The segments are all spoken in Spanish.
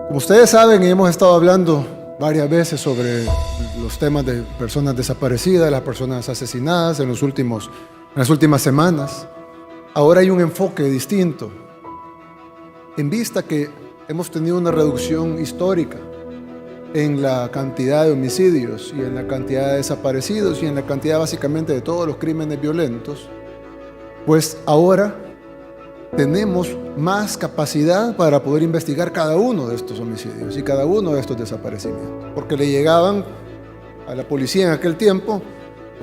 Como ustedes saben, hemos estado hablando varias veces sobre los temas de personas desaparecidas, las personas asesinadas en las últimas semanas. Ahora hay un enfoque distinto, en vista que hemos tenido una reducción histórica en la cantidad de homicidios y en la cantidad de desaparecidos y en la cantidad básicamente de todos los crímenes violentos. Pues ahora tenemos más capacidad para poder investigar cada uno de estos homicidios y cada uno de estos desaparecimientos, porque le llegaban a la policía en aquel tiempo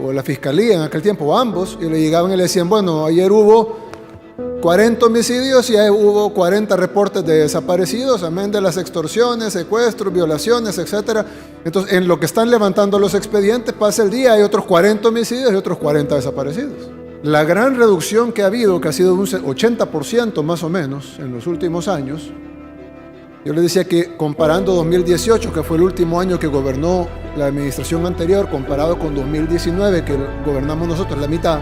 o a la fiscalía en aquel tiempo, o ambos, y le llegaban y le decían: bueno, ayer hubo 40 homicidios y hubo 40 reportes de desaparecidos, amén de las extorsiones, secuestros, violaciones, etc. Entonces, en lo que están levantando los expedientes, pasa el día, hay otros 40 homicidios y otros 40 desaparecidos. La gran reducción que ha habido, que ha sido de un 80% más o menos en los últimos años, yo les decía que comparando 2018, que fue el último año que gobernó la administración anterior, comparado con 2019, que gobernamos nosotros la mitad,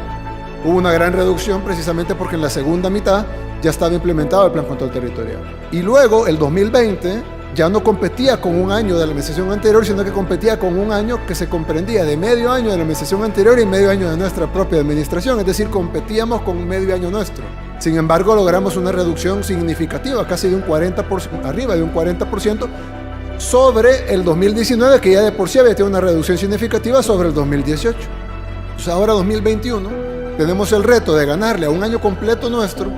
hubo una gran reducción precisamente porque en la segunda mitad ya estaba implementado el Plan Control Territorial. Y luego, el 2020, ya no competía con un año de la administración anterior, sino que competía con un año que se comprendía de medio año de la administración anterior y medio año de nuestra propia administración, es decir, competíamos con medio año nuestro. Sin embargo, logramos una reducción significativa, casi de un 40%, arriba de un 40%, sobre el 2019, que ya de por sí había tenido una reducción significativa sobre el 2018. Entonces ahora 2021, tenemos el reto de ganarle a un año completo nuestro,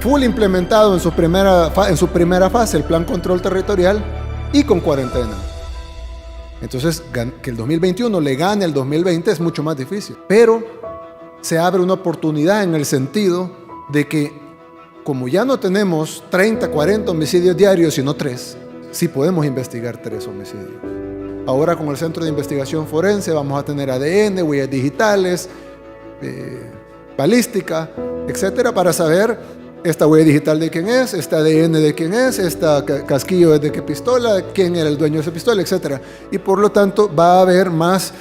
full implementado en su primera fase, el Plan Control Territorial, y con cuarentena. Entonces, que el 2021 le gane al 2020 es mucho más difícil. Pero se abre una oportunidad en el sentido de que, como ya no tenemos 30, 40 homicidios diarios, sino 3, sí podemos investigar 3 homicidios. Ahora con el Centro de Investigación Forense vamos a tener ADN, huellas digitales, balística, etcétera, para saber esta huella digital de quién es, este ADN de quién es, esta casquillo es de qué pistola, quién era el dueño de esa pistola, etcétera. Y por lo tanto va a haber más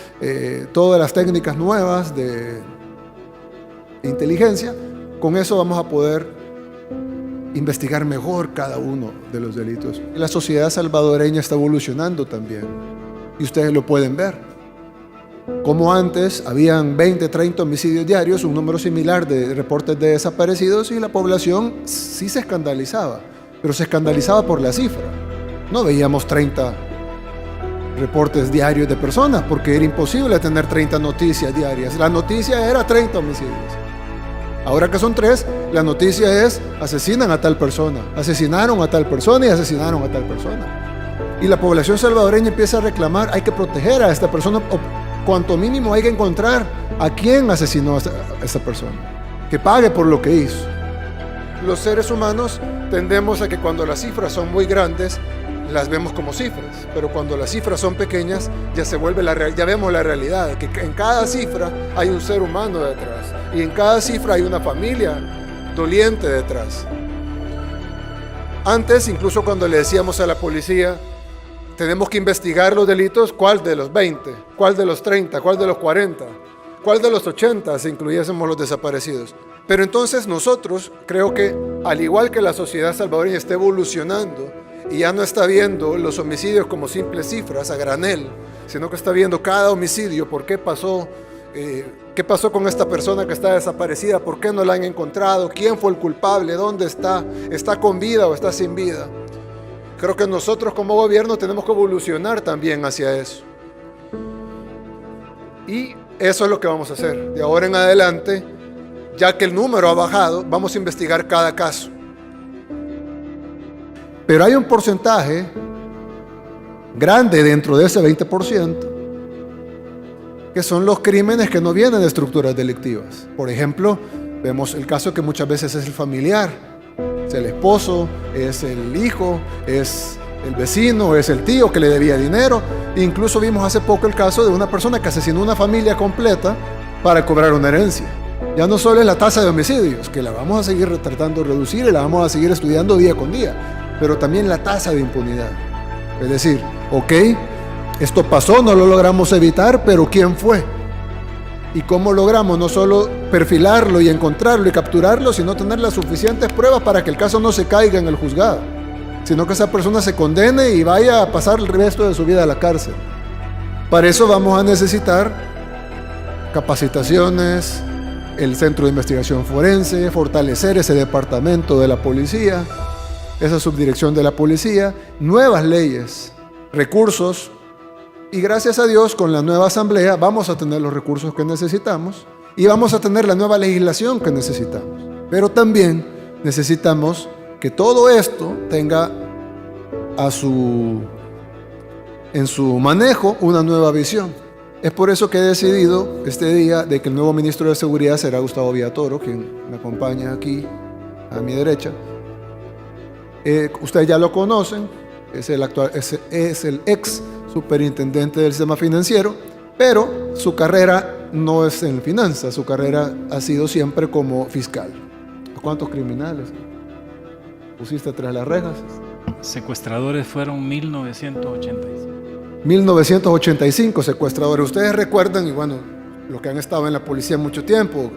todas las técnicas nuevas de inteligencia. Con eso vamos a poder investigar mejor cada uno de los delitos. La sociedad salvadoreña está evolucionando también, y ustedes lo pueden ver. Como antes habían 20, 30 homicidios diarios, un número similar de reportes de desaparecidos, y la población sí se escandalizaba, pero se escandalizaba por la cifra. No veíamos 30 reportes diarios de personas, porque era imposible tener 30 noticias diarias. La noticia era 30 homicidios. Ahora que son 3, la noticia es: asesinan a tal persona, asesinaron a tal persona y asesinaron a tal persona. Y la población salvadoreña empieza a reclamar: hay que proteger a esta persona, o cuanto mínimo hay que encontrar a quién asesinó a esta persona, que pague por lo que hizo. Los seres humanos tendemos a que cuando las cifras son muy grandes, las vemos como cifras, pero cuando las cifras son pequeñas, ya vemos la realidad, que en cada cifra hay un ser humano detrás, y en cada cifra hay una familia doliente detrás. Antes, incluso cuando le decíamos a la policía: tenemos que investigar los delitos, ¿cuál de los 20? ¿Cuál de los 30? ¿Cuál de los 40? ¿Cuál de los 80 si incluyésemos los desaparecidos? Pero entonces nosotros, creo que al igual que la sociedad salvadoreña está evolucionando y ya no está viendo los homicidios como simples cifras a granel, sino que está viendo cada homicidio, por qué pasó, qué pasó con esta persona que está desaparecida, por qué no la han encontrado, quién fue el culpable, dónde está con vida o está sin vida. Creo que nosotros como gobierno tenemos que evolucionar también hacia eso. Y eso es lo que vamos a hacer. De ahora en adelante, ya que el número ha bajado, vamos a investigar cada caso. Pero hay un porcentaje grande dentro de ese 20% que son los crímenes que no vienen de estructuras delictivas. Por ejemplo, vemos el caso que muchas veces es el familiar. Es el esposo, es el hijo, es el vecino, es el tío que le debía dinero. Incluso vimos hace poco el caso de una persona que asesinó una familia completa para cobrar una herencia. Ya no solo es la tasa de homicidios, que la vamos a seguir tratando de reducir y la vamos a seguir estudiando día con día, pero también la tasa de impunidad. Es decir, ok, esto pasó, no lo logramos evitar, pero ¿quién fue? ¿Y cómo logramos no solo perfilarlo y encontrarlo y capturarlo, sino tener las suficientes pruebas para que el caso no se caiga en el juzgado? sino que esa persona se condene y vaya a pasar el resto de su vida a la cárcel. Para eso vamos a necesitar capacitaciones, el Centro de Investigación Forense, fortalecer ese departamento de la policía, esa subdirección de la policía, nuevas leyes, recursos, y gracias a Dios con la nueva asamblea vamos a tener los recursos que necesitamos y vamos a tener la nueva legislación que necesitamos. Pero también necesitamos que todo esto tenga en su manejo una nueva visión. Es por eso que he decidido este día de que el nuevo ministro de Seguridad será Gustavo Villatoro, quien me acompaña aquí a mi derecha. Ustedes ya lo conocen, es el ex superintendente del sistema financiero, pero su carrera no es en finanzas, su carrera ha sido siempre como fiscal. ¿Cuántos criminales pusiste tras las rejas? Secuestradores fueron 1985. 1985 secuestradores. Ustedes recuerdan, y bueno, los que han estado en la policía mucho tiempo,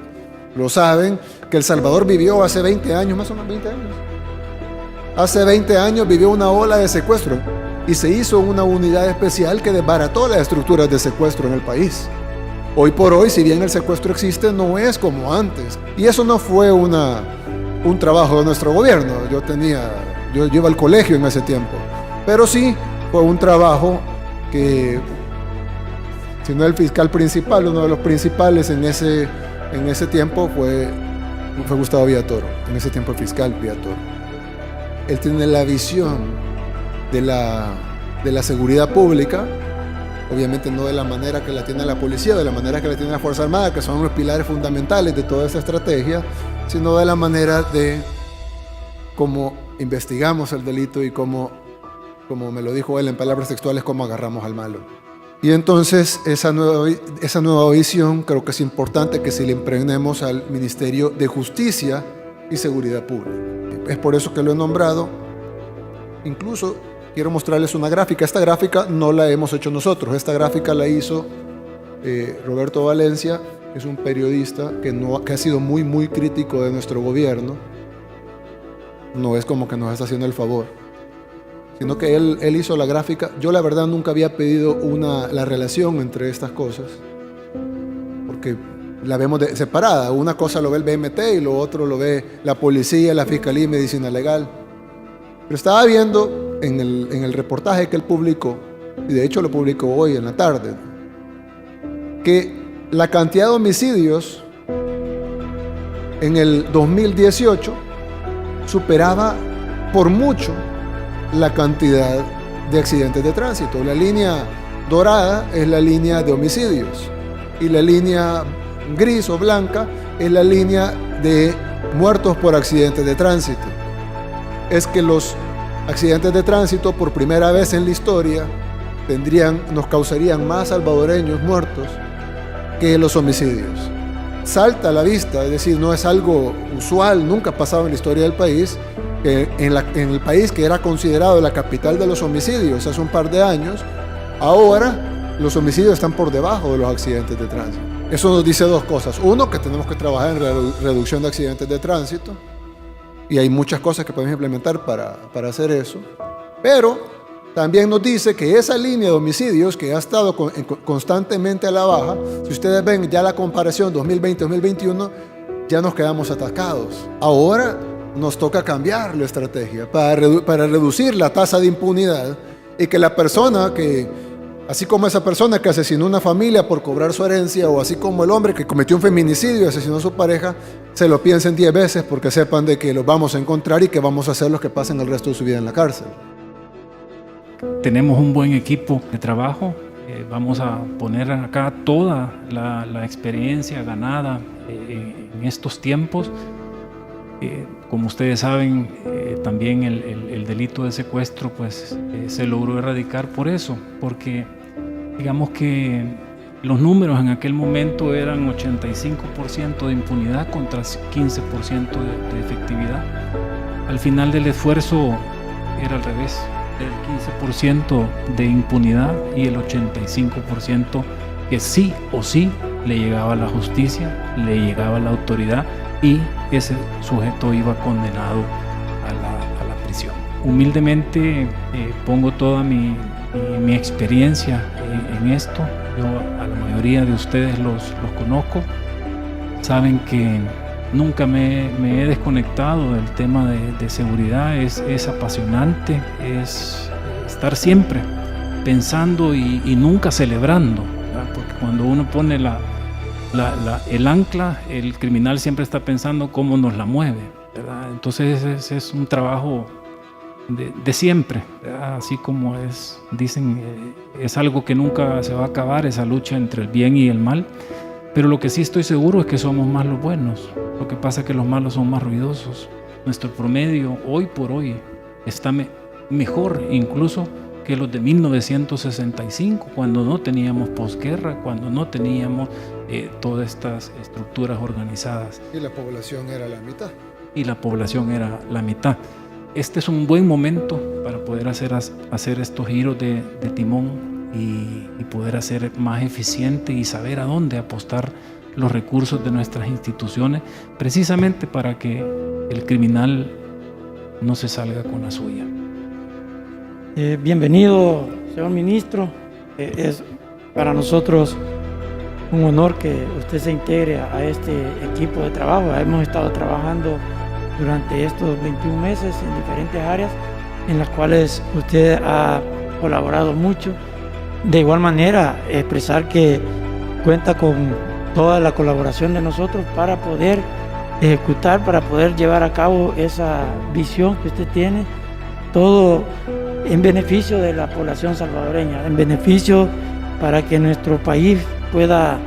lo saben, que El Salvador vivió hace 20 años, más o menos 20 años. Hace 20 años vivió una ola de secuestro y se hizo una unidad especial que desbarató las estructuras de secuestro en el país. Hoy por hoy, si bien el secuestro existe, no es como antes. Y eso no fue un trabajo de nuestro gobierno. Yo iba al colegio en ese tiempo. Pero sí fue un trabajo que, si no el fiscal principal, uno de los principales en ese tiempo fue Gustavo Villatoro. En ese tiempo el fiscal Villatoro. Él tiene la visión de la seguridad pública, obviamente no de la manera que la tiene la policía, de la manera que la tiene la Fuerza Armada, que son los pilares fundamentales de toda esta estrategia, sino de la manera de cómo investigamos el delito y cómo me lo dijo él en palabras textuales, cómo agarramos al malo. Y entonces esa nueva visión creo que es importante que se le impregnemos al Ministerio de Justicia y Seguridad Pública. Es por eso que lo he nombrado. Incluso quiero mostrarles una gráfica. Esta gráfica no la hemos hecho nosotros. Esta gráfica la hizo Roberto Valencia, que es un periodista que ha sido muy, muy crítico de nuestro gobierno. No es como que nos está haciendo el favor, sino que él hizo la gráfica. Yo la verdad nunca había pedido la relación entre estas cosas, porque la vemos separada. Una cosa lo ve el BMT y lo otro lo ve la policía, la fiscalía y medicina legal. Pero estaba viendo en el reportaje que él publicó, y de hecho lo publicó hoy en la tarde, que la cantidad de homicidios en el 2018 superaba por mucho la cantidad de accidentes de tránsito. La línea dorada es la línea de homicidios y la línea gris o blanca es la línea de muertos por accidentes de tránsito. Es que los accidentes de tránsito por primera vez en la historia nos causarían más salvadoreños muertos que los homicidios. Salta a la vista, es decir, no es algo usual, nunca ha pasado en la historia del país, que en el país que era considerado la capital de los homicidios hace un par de años, ahora los homicidios están por debajo de los accidentes de tránsito. Eso nos dice dos cosas. Uno, que tenemos que trabajar en la reducción de accidentes de tránsito, y hay muchas cosas que podemos implementar para hacer eso. Pero también nos dice que esa línea de homicidios que ha estado constantemente a la baja, si ustedes ven ya la comparación 2020-2021, ya nos quedamos atascados. Ahora nos toca cambiar la estrategia para reducir la tasa de impunidad y que la persona así como esa persona que asesinó una familia por cobrar su herencia, o así como el hombre que cometió un feminicidio y asesinó a su pareja, se lo piensen 10 veces porque sepan de que los vamos a encontrar y que vamos a hacer los que pasen el resto de su vida en la cárcel. Tenemos un buen equipo de trabajo. Vamos a poner acá toda la experiencia ganada en estos tiempos. Como ustedes saben, también el delito de secuestro pues, se logró erradicar por eso, porque digamos que los números en aquel momento eran 85% de impunidad contra 15% de efectividad. Al final del esfuerzo era al revés, el 15% de impunidad y el 85% que sí o sí le llegaba a la justicia, le llegaba a la autoridad y ese sujeto iba condenado a la prisión. humildemente pongo toda mi experiencia en esto. Yo a la mayoría de ustedes los conozco, saben que nunca me he desconectado del tema de seguridad. Es apasionante, es estar siempre pensando y nunca celebrando, ¿verdad? Porque cuando uno pone el ancla, el criminal siempre está pensando cómo nos la mueve, ¿verdad? Entonces es un trabajo de siempre, ¿verdad? Así como dicen, es algo que nunca se va a acabar, esa lucha entre el bien y el mal. Pero lo que sí estoy seguro es que somos más los buenos. Lo que pasa es que los malos son más ruidosos. Nuestro promedio hoy por hoy está mejor incluso que los de 1965, cuando no teníamos posguerra, cuando no teníamos todas estas estructuras organizadas. Y la población era la mitad. Y la población era la mitad. Este es un buen momento para poder hacer estos giros de timón y poder hacer más eficiente y saber a dónde apostar los recursos de nuestras instituciones, precisamente para que el criminal no se salga con la suya. Bienvenido, señor ministro. Es para nosotros un honor que usted se integre a este equipo de trabajo. Hemos estado trabajando durante estos 21 meses en diferentes áreas en las cuales usted ha colaborado mucho. De igual manera, expresar que cuenta con toda la colaboración de nosotros para poder ejecutar, para poder llevar a cabo esa visión que usted tiene, todo en beneficio de la población salvadoreña, en beneficio para que nuestro país pueda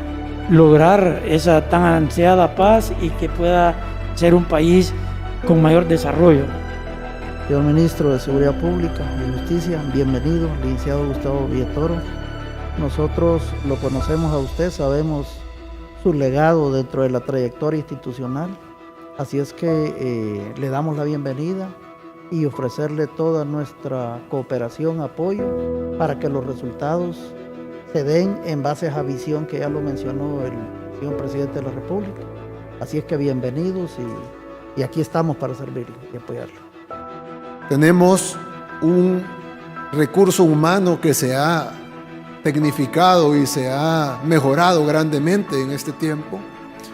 lograr esa tan ansiada paz y que pueda ser un país con mayor desarrollo. Señor Ministro de Seguridad Pública y Justicia, bienvenido, licenciado Gustavo Villatoro. Nosotros lo conocemos a usted, sabemos su legado dentro de la trayectoria institucional, así es que le damos la bienvenida y ofrecerle toda nuestra cooperación, apoyo, para que los resultados se den en base a esa visión que ya lo mencionó el señor Presidente de la República. Así es que bienvenidos y aquí estamos para servirle y apoyarlo. Tenemos un recurso humano que se ha tecnificado y se ha mejorado grandemente en este tiempo.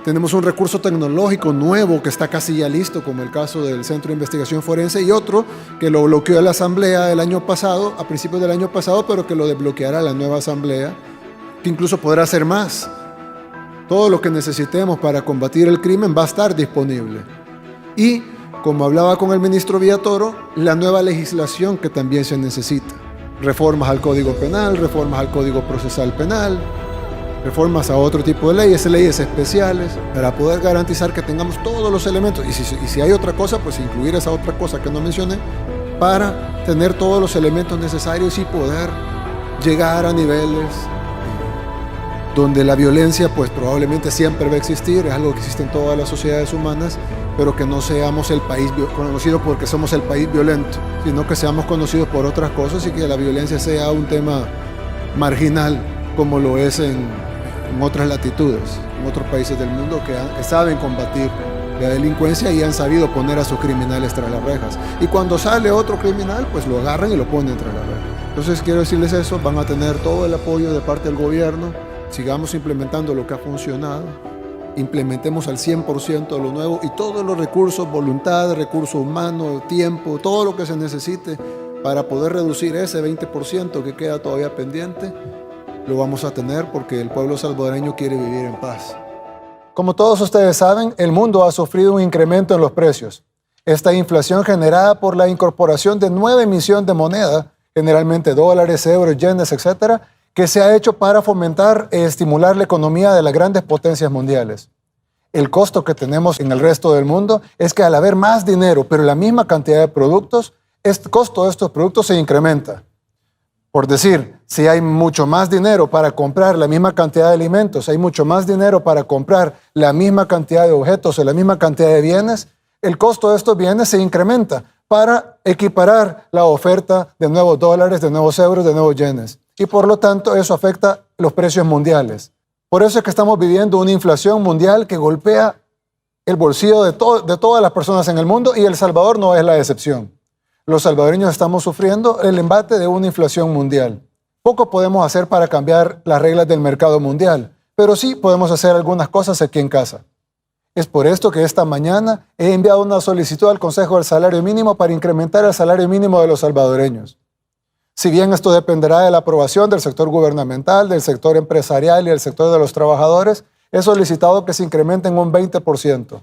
Tenemos un recurso tecnológico nuevo que está casi ya listo, como el caso del Centro de Investigación Forense, y otro que lo bloqueó la Asamblea el año pasado, a principios del año pasado, pero que lo desbloqueará la nueva Asamblea, que incluso podrá hacer más. Todo lo que necesitemos para combatir el crimen va a estar disponible. Y, como hablaba con el ministro Villatoro, la nueva legislación que también se necesita. Reformas al Código Penal, reformas al Código Procesal Penal, reformas a otro tipo de leyes especiales, para poder garantizar que tengamos todos los elementos. Y si hay otra cosa, pues incluir esa otra cosa que no mencioné, para tener todos los elementos necesarios y poder llegar a niveles donde la violencia pues probablemente siempre va a existir, es algo que existe en todas las sociedades humanas, pero que no seamos el país conocido porque somos el país violento, sino que seamos conocidos por otras cosas y que la violencia sea un tema marginal, como lo es en otras latitudes, en otros países del mundo que saben combatir la delincuencia y han sabido poner a sus criminales tras las rejas. Y cuando sale otro criminal, pues lo agarran y lo ponen tras las rejas. Entonces quiero decirles eso, van a tener todo el apoyo de parte del gobierno, sigamos implementando lo que ha funcionado, implementemos al 100% lo nuevo y todos los recursos, voluntad, recurso humano, tiempo, todo lo que se necesite para poder reducir ese 20% que queda todavía pendiente, lo vamos a tener porque el pueblo salvadoreño quiere vivir en paz. Como todos ustedes saben, el mundo ha sufrido un incremento en los precios. Esta inflación generada por la incorporación de nueva emisión de moneda, generalmente dólares, euros, yenes, etcétera, que se ha hecho para fomentar e estimular la economía de las grandes potencias mundiales. El costo que tenemos en el resto del mundo es que al haber más dinero, pero la misma cantidad de productos, el costo de estos productos se incrementa. Por decir, si hay mucho más dinero para comprar la misma cantidad de alimentos, hay mucho más dinero para comprar la misma cantidad de objetos o la misma cantidad de bienes, el costo de estos bienes se incrementa para equiparar la oferta de nuevos dólares, de nuevos euros, de nuevos yenes. Y por lo tanto eso afecta los precios mundiales. Por eso es que estamos viviendo una inflación mundial que golpea el bolsillo de todas las personas en el mundo y El Salvador no es la excepción. los salvadoreños estamos sufriendo el embate de una inflación mundial. Poco podemos hacer para cambiar las reglas del mercado mundial, pero sí podemos hacer algunas cosas aquí en casa. Es por esto que esta mañana he enviado una solicitud al Consejo del Salario Mínimo para incrementar el salario mínimo de los salvadoreños. Si bien esto dependerá de la aprobación del sector gubernamental, del sector empresarial y del sector de los trabajadores, he solicitado que se incremente en un 20%.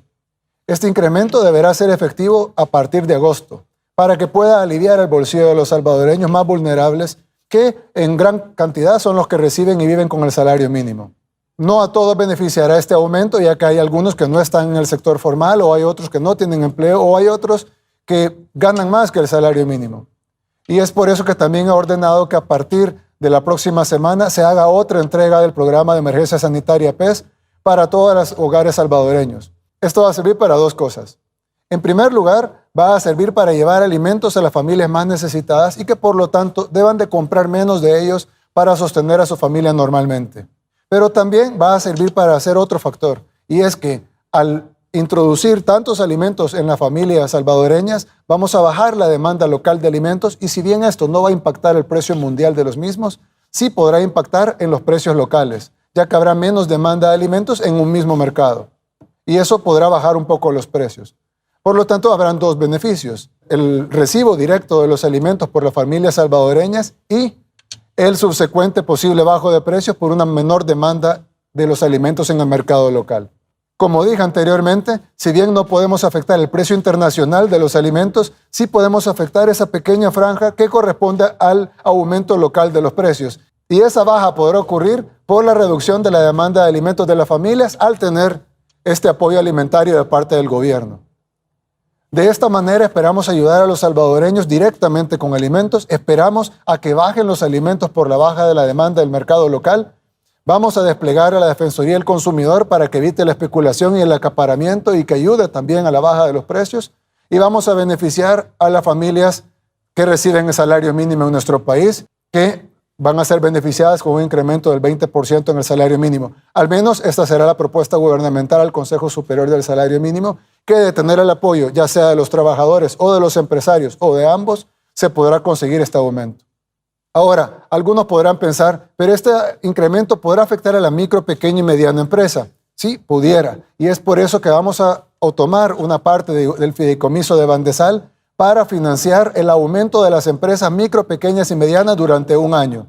Este incremento deberá ser efectivo a partir de agosto, para que pueda aliviar el bolsillo de los salvadoreños más vulnerables, que en gran cantidad son los que reciben y viven con el salario mínimo. No a todos beneficiará este aumento, ya que hay algunos que no están en el sector formal, o hay otros que no tienen empleo, o hay otros que ganan más que el salario mínimo. Y es por eso que también he ordenado que a partir de la próxima semana se haga otra entrega del programa de emergencia sanitaria PES para todos los hogares salvadoreños. Esto va a servir para dos cosas. En primer lugar, va a servir para llevar alimentos a las familias más necesitadas y que por lo tanto deban de comprar menos de ellos para sostener a su familia normalmente. Pero también va a servir para hacer otro factor, y es que al introducir tantos alimentos en las familias salvadoreñas, vamos a bajar la demanda local de alimentos, y si bien esto no va a impactar el precio mundial de los mismos, sí podrá impactar en los precios locales, ya que habrá menos demanda de alimentos en un mismo mercado. Y eso podrá bajar un poco los precios. Por lo tanto, habrán dos beneficios: el recibo directo de los alimentos por las familias salvadoreñas y el subsecuente posible bajo de precios por una menor demanda de los alimentos en el mercado local. Como dije anteriormente, si bien no podemos afectar el precio internacional de los alimentos, sí podemos afectar esa pequeña franja que corresponde al aumento local de los precios. Y esa baja podrá ocurrir por la reducción de la demanda de alimentos de las familias al tener este apoyo alimentario de parte del gobierno. De esta manera esperamos ayudar a los salvadoreños directamente con alimentos, esperamos a que bajen los alimentos por la baja de la demanda del mercado local. Vamos a desplegar a la Defensoría del Consumidor para que evite la especulación y el acaparamiento y que ayude también a la baja de los precios. Y vamos a beneficiar a las familias que reciben el salario mínimo en nuestro país, que van a ser beneficiadas con un incremento del 20% en el salario mínimo. Al menos esta será la propuesta gubernamental al Consejo Superior del Salario Mínimo, que de tener el apoyo ya sea de los trabajadores o de los empresarios o de ambos, se podrá conseguir este aumento. Ahora, algunos podrán pensar, pero este incremento podrá afectar a la micro, pequeña y mediana empresa. Sí, pudiera. Y es por eso que vamos a tomar una parte del fideicomiso de Bandesal para financiar el aumento de las empresas micro, pequeñas y medianas durante un año.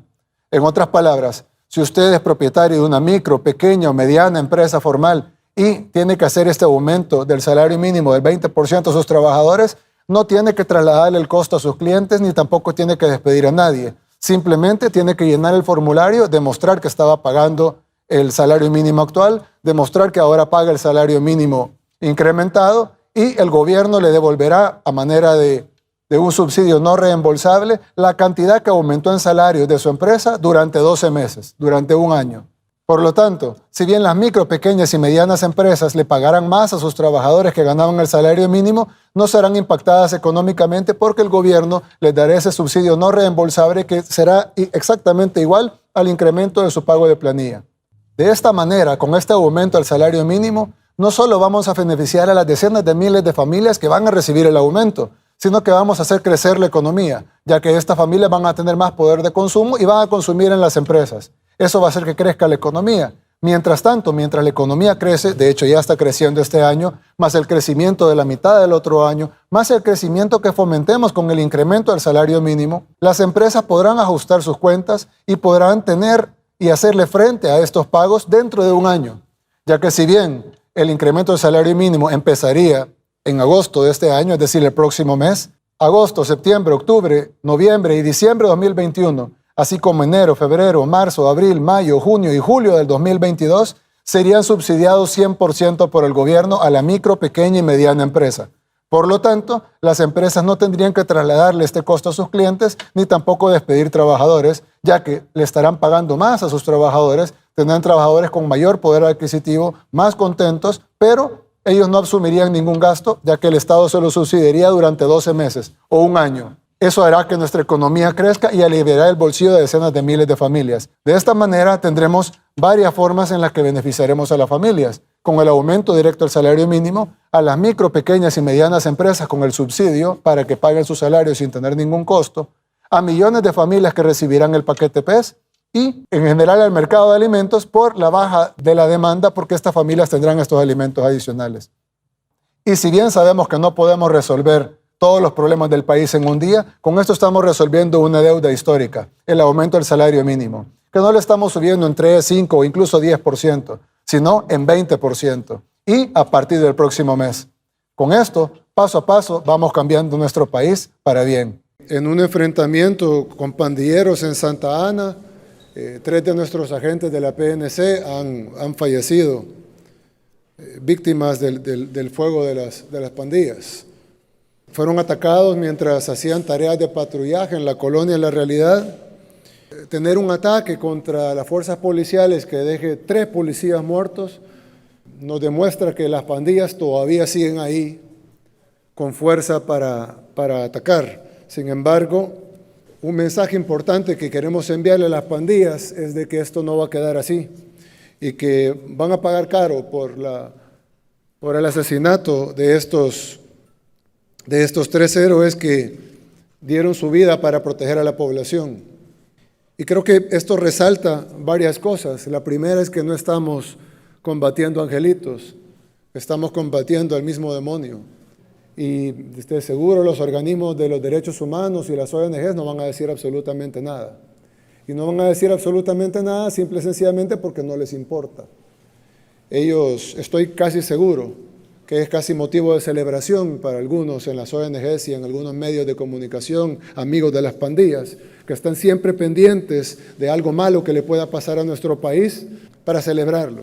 En otras palabras, si usted es propietario de una micro, pequeña o mediana empresa formal y tiene que hacer este aumento del salario mínimo del 20% a sus trabajadores, no tiene que trasladarle el costo a sus clientes ni tampoco tiene que despedir a nadie. Simplemente tiene que llenar el formulario, demostrar que estaba pagando el salario mínimo actual, demostrar que ahora paga el salario mínimo incrementado y el gobierno le devolverá a manera de un subsidio no reembolsable la cantidad que aumentó en salarios de su empresa durante 12 meses, durante un año. Por lo tanto, si bien las micro, pequeñas y medianas empresas le pagarán más a sus trabajadores que ganaban el salario mínimo, no serán impactadas económicamente porque el gobierno les dará ese subsidio no reembolsable que será exactamente igual al incremento de su pago de planilla. De esta manera, con este aumento al salario mínimo, no solo vamos a beneficiar a las decenas de miles de familias que van a recibir el aumento, sino que vamos a hacer crecer la economía, ya que estas familias van a tener más poder de consumo y van a consumir en las empresas. Eso va a hacer que crezca la economía. Mientras tanto, mientras la economía crece, de hecho ya está creciendo este año, más el crecimiento de la mitad del otro año, más el crecimiento que fomentemos con el incremento del salario mínimo, las empresas podrán ajustar sus cuentas y podrán tener y hacerle frente a estos pagos dentro de un año, ya que si bien el incremento del salario mínimo empezaría en agosto de este año, es decir, el próximo mes, agosto, septiembre, octubre, noviembre y diciembre de 2021, así como enero, febrero, marzo, abril, mayo, junio y julio del 2022, serían subsidiados 100% por el gobierno a la micro, pequeña y mediana empresa. Por lo tanto, las empresas no tendrían que trasladarle este costo a sus clientes ni tampoco despedir trabajadores, ya que le estarán pagando más a sus trabajadores, tendrán trabajadores con mayor poder adquisitivo, más contentos, pero ellos no asumirían ningún gasto, ya que el Estado se lo subsidiaría durante 12 meses o un año. Eso hará que nuestra economía crezca y aliviará el bolsillo de decenas de miles de familias. De esta manera tendremos varias formas en las que beneficiaremos a las familias. con el aumento directo del salario mínimo, a las micro, pequeñas y medianas empresas con el subsidio para que paguen su salario sin tener ningún costo, a millones de familias que recibirán el paquete PES y en general al mercado de alimentos por la baja de la demanda porque estas familias tendrán estos alimentos adicionales. Y si bien sabemos que no podemos resolver todos los problemas del país en un día, con esto estamos resolviendo una deuda histórica, el aumento del salario mínimo, que no le estamos subiendo en 3, 5 o incluso 10%, sino en 20%, y a partir del próximo mes. Con esto, paso a paso, vamos cambiando nuestro país para bien. En un enfrentamiento con pandilleros en Santa Ana, 3 de nuestros agentes de la PNC han fallecido, víctimas del fuego de las pandillas. Fueron atacados mientras hacían tareas de patrullaje en la colonia La Realidad. Tener un ataque contra las fuerzas policiales que deje 3 policías muertos nos demuestra que las pandillas todavía siguen ahí con fuerza para atacar. Sin embargo, un mensaje importante que queremos enviarle a las pandillas es de que esto no va a quedar así y que van a pagar caro por el asesinato de estos 3 héroes que dieron su vida para proteger a la población. Y creo que esto resalta varias cosas. La primera es que no estamos combatiendo angelitos, estamos combatiendo al mismo demonio. Y de seguro los organismos de los derechos humanos y las ONGs no van a decir absolutamente nada. Y no van a decir absolutamente nada simple y sencillamente porque no les importa. Ellos, estoy casi seguro que es casi motivo de celebración para algunos en las ONGs y en algunos medios de comunicación, amigos de las pandillas, que están siempre pendientes de algo malo que le pueda pasar a nuestro país para celebrarlo.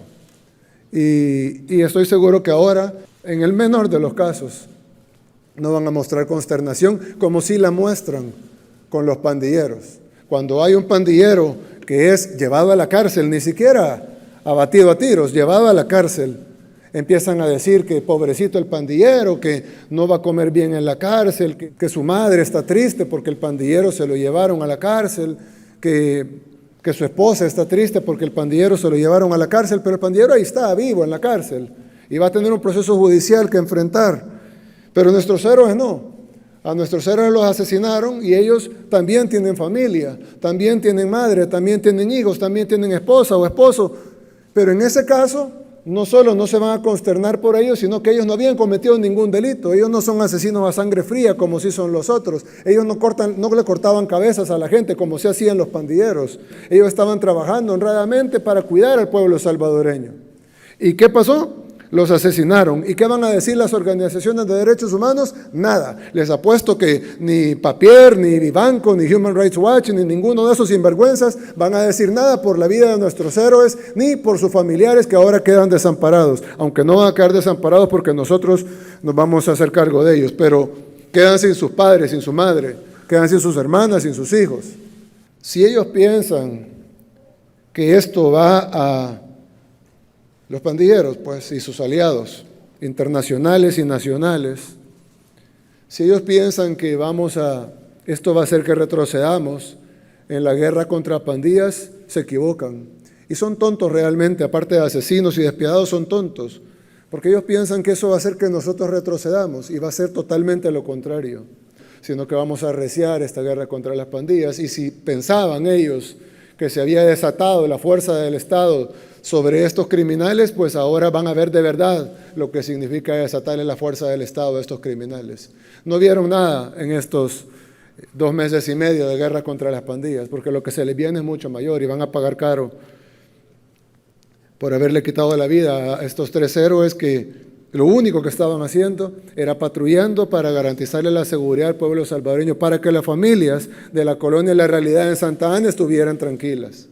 Y estoy seguro que ahora, en el menor de los casos, no van a mostrar consternación como si la muestran con los pandilleros. Cuando hay un pandillero que es llevado a la cárcel, ni siquiera abatido a tiros, llevado a la cárcel, empiezan a decir que pobrecito el pandillero, que no va a comer bien en la cárcel, que su madre está triste porque el pandillero se lo llevaron a la cárcel, que su esposa está triste porque el pandillero se lo llevaron a la cárcel, pero el pandillero ahí está, vivo en la cárcel, y va a tener un proceso judicial que enfrentar. Pero nuestros héroes no. A nuestros héroes los asesinaron y ellos también tienen familia, también tienen madre, también tienen hijos, también tienen esposa o esposo. Pero en ese caso, no solo no se van a consternar por ellos, sino que ellos no habían cometido ningún delito. Ellos no son asesinos a sangre fría como sí son los otros. Ellos no le cortaban cabezas a la gente como se hacían los pandilleros. Ellos estaban trabajando honradamente para cuidar al pueblo salvadoreño. ¿Y qué pasó? Los asesinaron. ¿Y qué van a decir las organizaciones de derechos humanos? Nada. Les apuesto que ni Papier, ni Vivanco, ni Human Rights Watch, ni ninguno de esos sinvergüenzas van a decir nada por la vida de nuestros héroes, ni por sus familiares que ahora quedan desamparados. Aunque no van a quedar desamparados porque nosotros nos vamos a hacer cargo de ellos, pero quedan sin sus padres, sin su madre, quedan sin sus hermanas, sin sus hijos. Si ellos piensan que esto va a los pandilleros, pues, y sus aliados internacionales y nacionales, si ellos piensan que esto va a hacer que retrocedamos en la guerra contra pandillas, se equivocan. Y son tontos realmente, aparte de asesinos y despiadados, son tontos, porque ellos piensan que eso va a hacer que nosotros retrocedamos, y va a ser totalmente lo contrario, sino que vamos a arreciar esta guerra contra las pandillas. Y si pensaban ellos que se había desatado la fuerza del Estado sobre estos criminales, pues ahora van a ver de verdad lo que significa desatarle la fuerza del Estado a estos criminales. No vieron nada en estos 2 meses y medio de guerra contra las pandillas, porque lo que se les viene es mucho mayor y van a pagar caro por haberle quitado la vida a estos 3 héroes que lo único que estaban haciendo era patrullando para garantizarle la seguridad al pueblo salvadoreño, para que las familias de la colonia La Realidad en Santa Ana estuvieran tranquilas.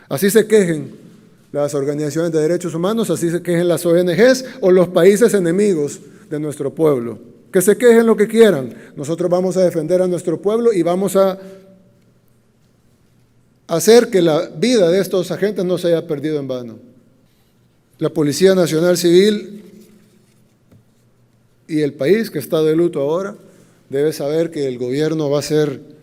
Así se quejen las organizaciones de derechos humanos, así se quejen las ONGs o los países enemigos de nuestro pueblo. Que se quejen lo que quieran. Nosotros vamos a defender a nuestro pueblo y vamos a hacer que la vida de estos agentes no se haya perdido en vano. La Policía Nacional Civil y el país que está de luto ahora debe saber que el gobierno va a hacer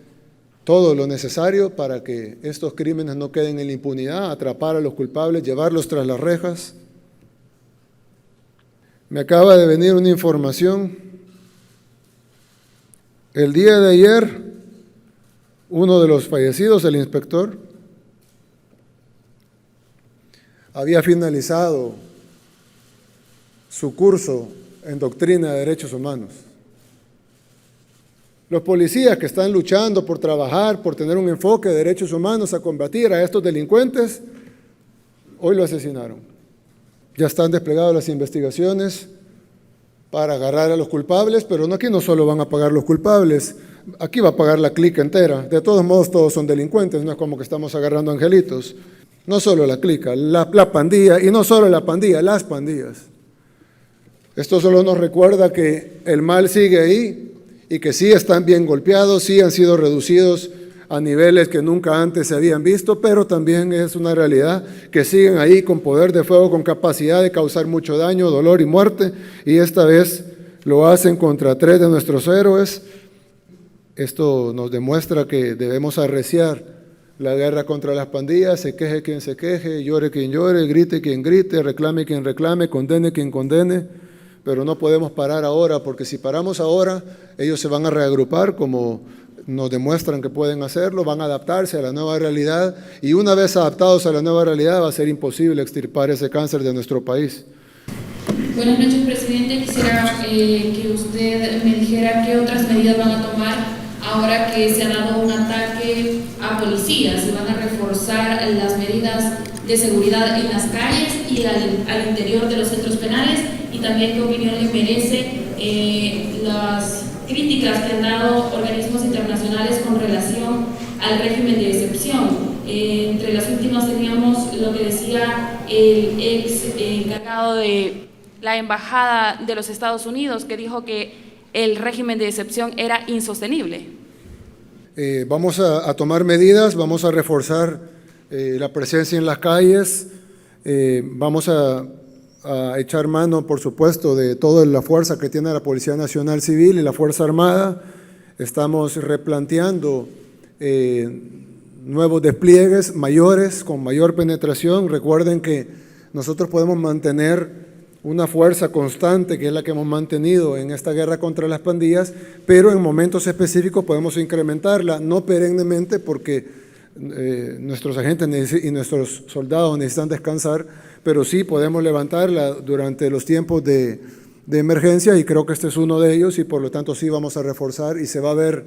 todo lo necesario para que estos crímenes no queden en la impunidad, atrapar a los culpables, llevarlos tras las rejas Me acaba de venir una información. El día de ayer, uno de los fallecidos, el inspector, había finalizado su curso en doctrina de derechos humanos. Los policías que están luchando por trabajar, por tener un enfoque de derechos humanos a combatir a estos delincuentes, hoy lo asesinaron. Ya están desplegadas las investigaciones para agarrar a los culpables, pero aquí no solo van a pagar los culpables, aquí va a pagar la clica entera. De todos modos, todos son delincuentes, no es como que estamos agarrando angelitos. No solo la clica, la pandilla, y no solo la pandilla, las pandillas. Esto solo nos recuerda que el mal sigue ahí y que sí están bien golpeados, sí han sido reducidos a niveles que nunca antes se habían visto, pero también es una realidad que siguen ahí con poder de fuego, con capacidad de causar mucho daño, dolor y muerte, y esta vez lo hacen contra 3 de nuestros héroes. Esto nos demuestra que debemos arreciar la guerra contra las pandillas, se queje quien se queje, llore quien llore, grite quien grite, reclame quien reclame, condene quien condene, pero no podemos parar ahora, porque si paramos ahora, ellos se van a reagrupar como nos demuestran que pueden hacerlo, van a adaptarse a la nueva realidad, y una vez adaptados a la nueva realidad va a ser imposible extirpar ese cáncer de nuestro país. Buenas noches, presidente. Quisiera que usted me dijera qué otras medidas van a tomar ahora que se ha dado un ataque a policías, y van a reforzar las medidas de seguridad en las calles y al interior de los centros penales, y también qué opinión le merece las críticas que han dado organismos internacionales con relación al régimen de excepción. Entre las últimas teníamos lo que decía el ex encargado de la Embajada de los Estados Unidos, que dijo que el régimen de excepción era insostenible. Vamos a tomar medidas, vamos a reforzar la presencia en las calles, vamos a echar mano, por supuesto, de toda la fuerza que tiene la Policía Nacional Civil y la Fuerza Armada. Estamos replanteando nuevos despliegues mayores, con mayor penetración. Recuerden que nosotros podemos mantener una fuerza constante, que es la que hemos mantenido en esta guerra contra las pandillas, pero en momentos específicos podemos incrementarla, no perennemente, porque nuestros agentes y nuestros soldados necesitan descansar, pero sí podemos levantarla durante los tiempos de emergencia, y creo que este es uno de ellos, y por lo tanto sí vamos a reforzar, y se va a ver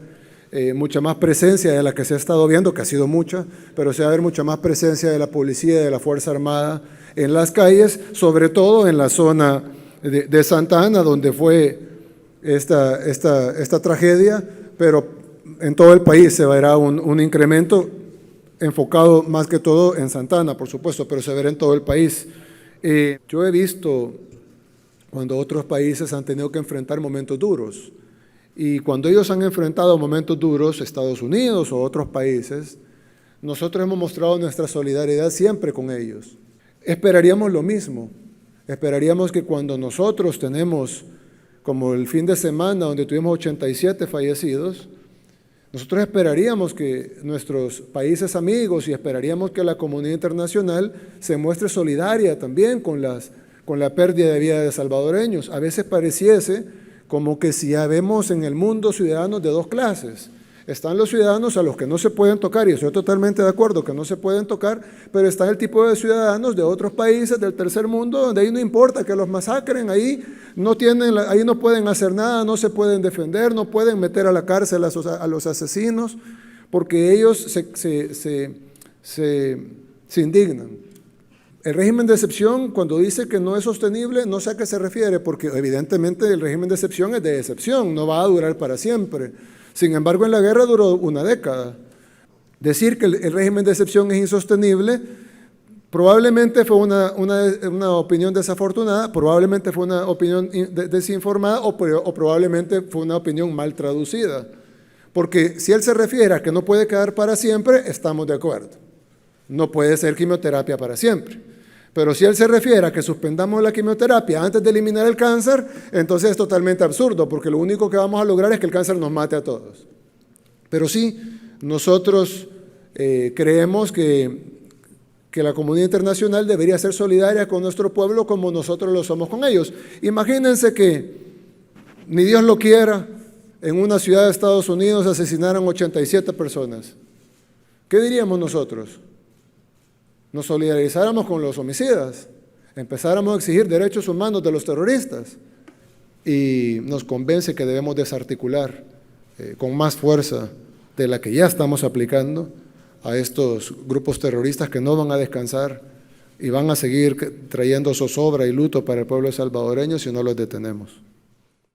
mucha más presencia de la que se ha estado viendo, que ha sido mucha, pero se va a ver mucha más presencia de la policía y de la Fuerza Armada en las calles, sobre todo en la zona de Santa Ana, donde fue esta tragedia, pero en todo el país se verá un incremento enfocado más que todo en Santa Ana, por supuesto, pero se verá en todo el país. Yo he visto cuando otros países han tenido que enfrentar momentos duros, y cuando ellos han enfrentado momentos duros, Estados Unidos o otros países, nosotros hemos mostrado nuestra solidaridad siempre con ellos. Esperaríamos lo mismo, esperaríamos que cuando nosotros tenemos, como el fin de semana donde tuvimos 87 fallecidos, nosotros esperaríamos que nuestros países amigos, y esperaríamos que la comunidad internacional se muestre solidaria también con la pérdida de vida de salvadoreños. A veces pareciese como que si ya vemos en el mundo ciudadanos de dos clases. Están los ciudadanos a los que no se pueden tocar, y estoy totalmente de acuerdo que no se pueden tocar, pero está el tipo de ciudadanos de otros países del tercer mundo, donde ahí no importa que los masacren, ahí no pueden hacer nada, no se pueden defender, no pueden meter a la cárcel a los asesinos, porque ellos se indignan. El régimen de excepción, cuando dice que no es sostenible, no sé a qué se refiere, porque evidentemente el régimen de excepción es de excepción, no va a durar para siempre. Sin embargo, en la guerra duró una década. Decir que el régimen de excepción es insostenible probablemente fue una opinión desafortunada, probablemente fue una opinión desinformada, o probablemente fue una opinión mal traducida. Porque si él se refiere a que no puede quedar para siempre, estamos de acuerdo. No puede ser quimioterapia para siempre. Pero si él se refiere a que suspendamos la quimioterapia antes de eliminar el cáncer, entonces es totalmente absurdo, porque lo único que vamos a lograr es que el cáncer nos mate a todos. Pero sí, nosotros creemos que que la comunidad internacional debería ser solidaria con nuestro pueblo como nosotros lo somos con ellos. Imagínense que, ni Dios lo quiera, en una ciudad de Estados Unidos asesinaran 87 personas. ¿Qué diríamos nosotros? Nos solidarizáramos con los homicidas, empezáramos a exigir derechos humanos de los terroristas, y nos convence que debemos desarticular con más fuerza de la que ya estamos aplicando a estos grupos terroristas que no van a descansar y van a seguir trayendo zozobra y luto para el pueblo salvadoreño si no los detenemos.